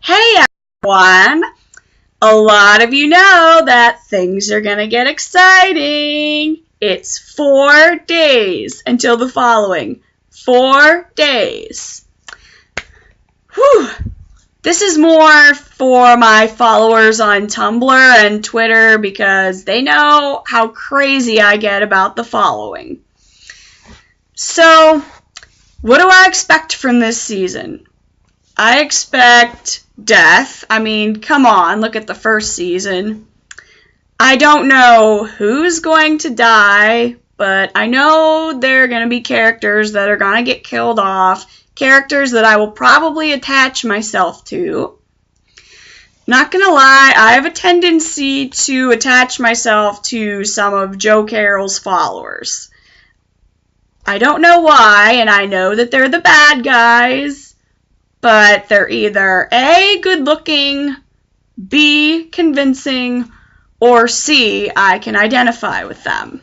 Hey everyone! A lot of you know that things are gonna get exciting. It's 4 days until the following. 4 days. Whew! This is more for my followers on Tumblr and Twitter because they know how crazy I get about the following. So, what do I expect from this season? I expect death. I mean, come on, look at the first season. I don't know who's going to die, but I know there are going to be characters that are going to get killed off, characters that I will probably attach myself to. Not going to lie, I have a tendency to attach myself to some of Joe Carroll's followers. I don't know why, and I know that they're the bad guys, but they're either A, good looking, B, convincing, or C, I can identify with them.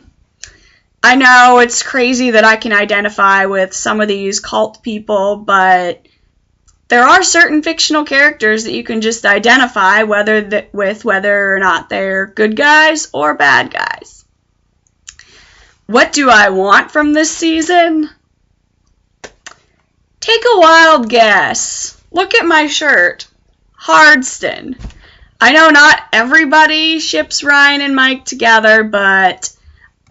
I know it's crazy that I can identify with some of these cult people, but there are certain fictional characters that you can just identify with whether or not they're good guys or bad guys. What do I want from this season? Take a wild guess. Look at my shirt. Hardston. I know not everybody ships Ryan and Mike together, but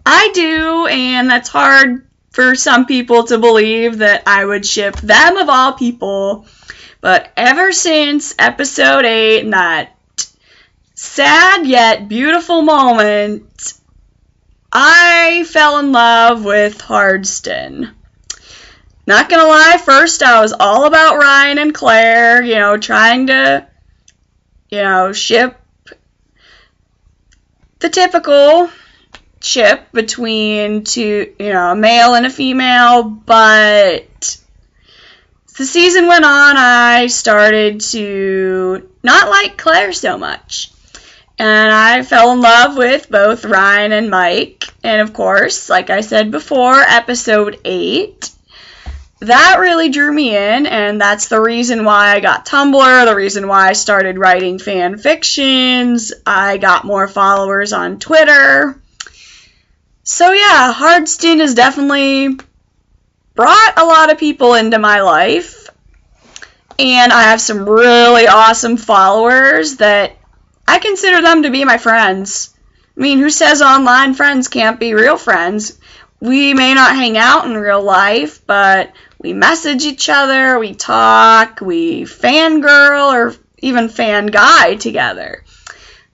I do, and that's hard for some people to believe that I would ship them of all people. But ever since episode 8 and that sad yet beautiful moment, I fell in love with Hardston. Not gonna lie, first I was all about Ryan and Claire, trying to, ship the typical ship between two, a male and a female, but as the season went on, I started to not like Claire so much. And I fell in love with both Ryan and Mike. And of course, like I said before, episode 8, that really drew me in, and that's the reason why I got Tumblr, the reason why I started writing fan fictions. I got more followers on Twitter. So yeah, Hardston has definitely brought a lot of people into my life, and I have some really awesome followers that I consider them to be my friends. I mean, who says online friends can't be real friends? We may not hang out in real life, but we message each other, we talk, we fangirl or even fanguy together.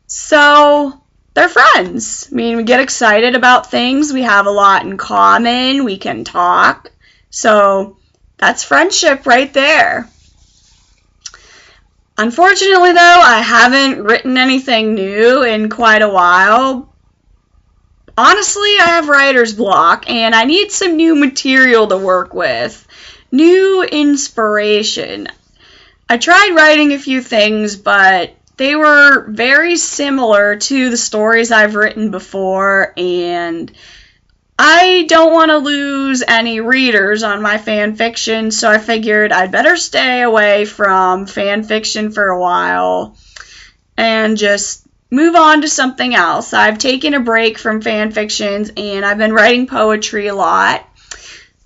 So, they're friends. I mean, we get excited about things, we have a lot in common, we can talk. So, that's friendship right there. Unfortunately, though, I haven't written anything new in quite a while. Honestly, I have writer's block, and I need some new material to work with. New inspiration. I tried writing a few things, but they were very similar to the stories I've written before, and I don't want to lose any readers on my fan fiction, so I figured I'd better stay away from fan fiction for a while and just move on to something else. I've taken a break from fan fictions, and I've been writing poetry a lot.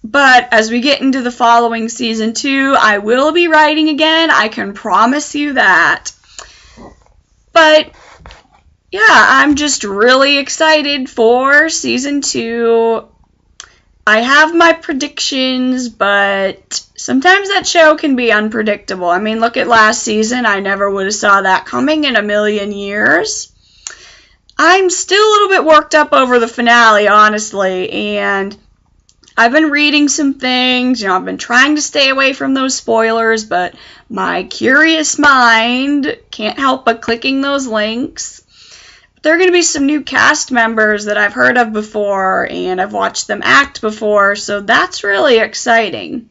But as we get into the following season 2, I will be writing again. I can promise you that. But yeah, I'm just really excited for season 2. I have my predictions, but sometimes that show can be unpredictable. I mean, look at last season. I never would have saw that coming in a million years. I'm still a little bit worked up over the finale, honestly, and I've been reading some things. I've been trying to stay away from those spoilers, but my curious mind can't help but clicking those links. There are going to be some new cast members that I've heard of before, and I've watched them act before, so that's really exciting.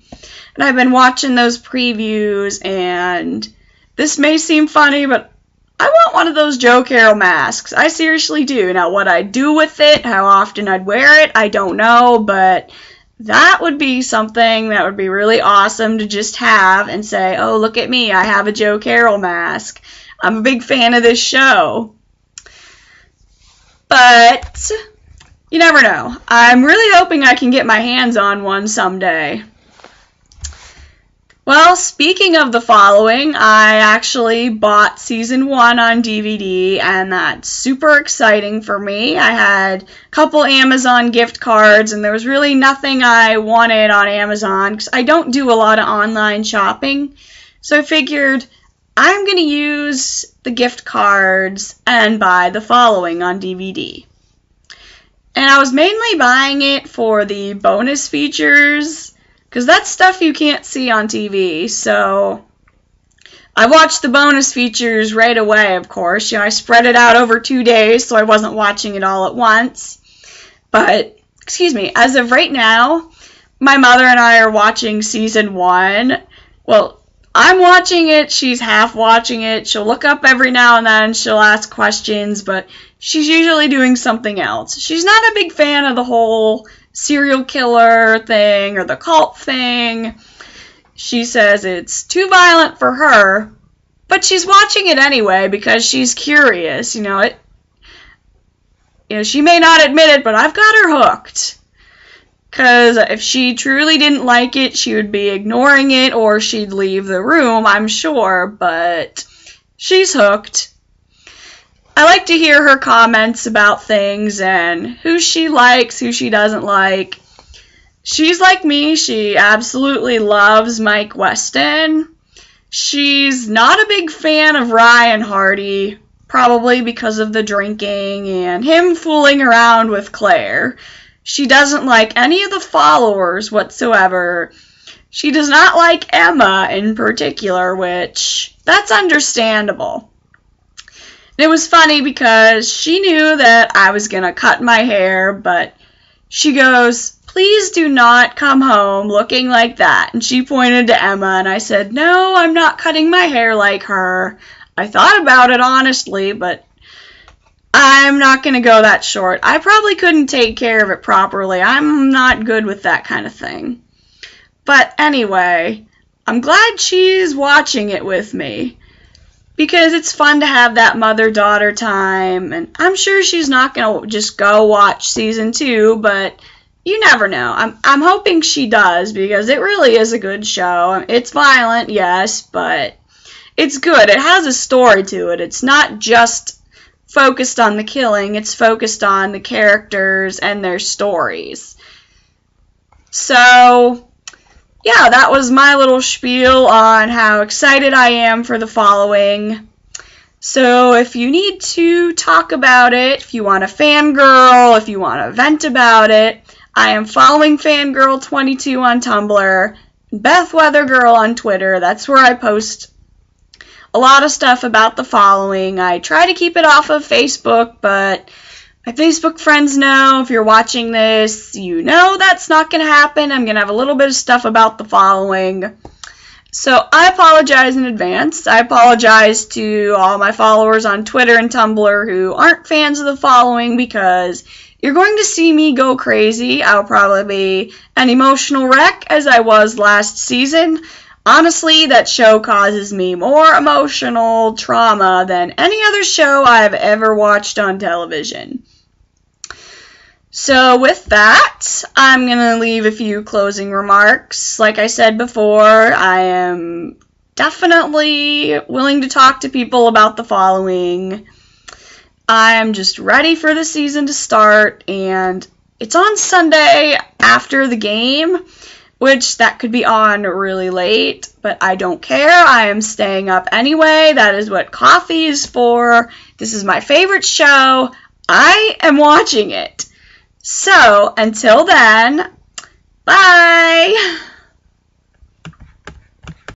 And I've been watching those previews, and this may seem funny, but I want one of those Joe Carroll masks. I seriously do. Now, what I'd do with it, how often I'd wear it, I don't know, but that would be something that would be really awesome to just have and say, oh, look at me, I have a Joe Carroll mask. I'm a big fan of this show. But you never know. I'm really hoping I can get my hands on one someday. Well, speaking of the following, I actually bought season 1 on DVD, and that's super exciting for me. I had a couple Amazon gift cards, and there was really nothing I wanted on Amazon because I don't do a lot of online shopping. So I figured I'm going to use the gift cards and buy the following on DVD. And I was mainly buying it for the bonus features, because that's stuff you can't see on TV. So I watched the bonus features right away, of course. I spread it out over 2 days, so I wasn't watching it all at once. But, as of right now, my mother and I are watching season 1. Well, I'm watching it, she's half watching it. She'll look up every now and then, she'll ask questions, but she's usually doing something else. She's not a big fan of the whole serial killer thing or the cult thing. She says it's too violent for her, but she's watching it anyway because she's curious. She may not admit it, but I've got her hooked. Because if she truly didn't like it, she would be ignoring it or she'd leave the room, I'm sure, but she's hooked. I like to hear her comments about things and who she likes, who she doesn't like. She's like me. She absolutely loves Mike Weston. She's not a big fan of Ryan Hardy, probably because of the drinking and him fooling around with Claire. She doesn't like any of the followers whatsoever. She does not like Emma in particular, which that's understandable. It was funny because she knew that I was going to cut my hair, but she goes, please do not come home looking like that. And she pointed to Emma, and I said, no, I'm not cutting my hair like her. I thought about it honestly, but I'm not going to go that short. I probably couldn't take care of it properly. I'm not good with that kind of thing. But anyway, I'm glad she's watching it with me, because it's fun to have that mother-daughter time, and I'm sure she's not going to just go watch season 2, but you never know. I'm hoping she does, because it really is a good show. It's violent, yes, but it's good. It has a story to it. It's not just focused on the killing. It's focused on the characters and their stories. So yeah, that was my little spiel on how excited I am for the following. So if you need to talk about it, if you want to fangirl, if you want to vent about it, I am following Fangirl22 on Tumblr, Beth Weathergirl on Twitter. That's where I post a lot of stuff about the following. I try to keep it off of Facebook, but my Facebook friends know, if you're watching this, you know that's not going to happen. I'm going to have a little bit of stuff about the following. So I apologize in advance. I apologize to all my followers on Twitter and Tumblr who aren't fans of the following, because you're going to see me go crazy. I'll probably be an emotional wreck as I was last season. Honestly, that show causes me more emotional trauma than any other show I've ever watched on television. So with that, I'm going to leave a few closing remarks. Like I said before, I am definitely willing to talk to people about the following. I'm just ready for the season to start, and it's on Sunday after the game, which that could be on really late, but I don't care. I am staying up anyway. That is what coffee is for. This is my favorite show. I am watching it. So, until then, bye!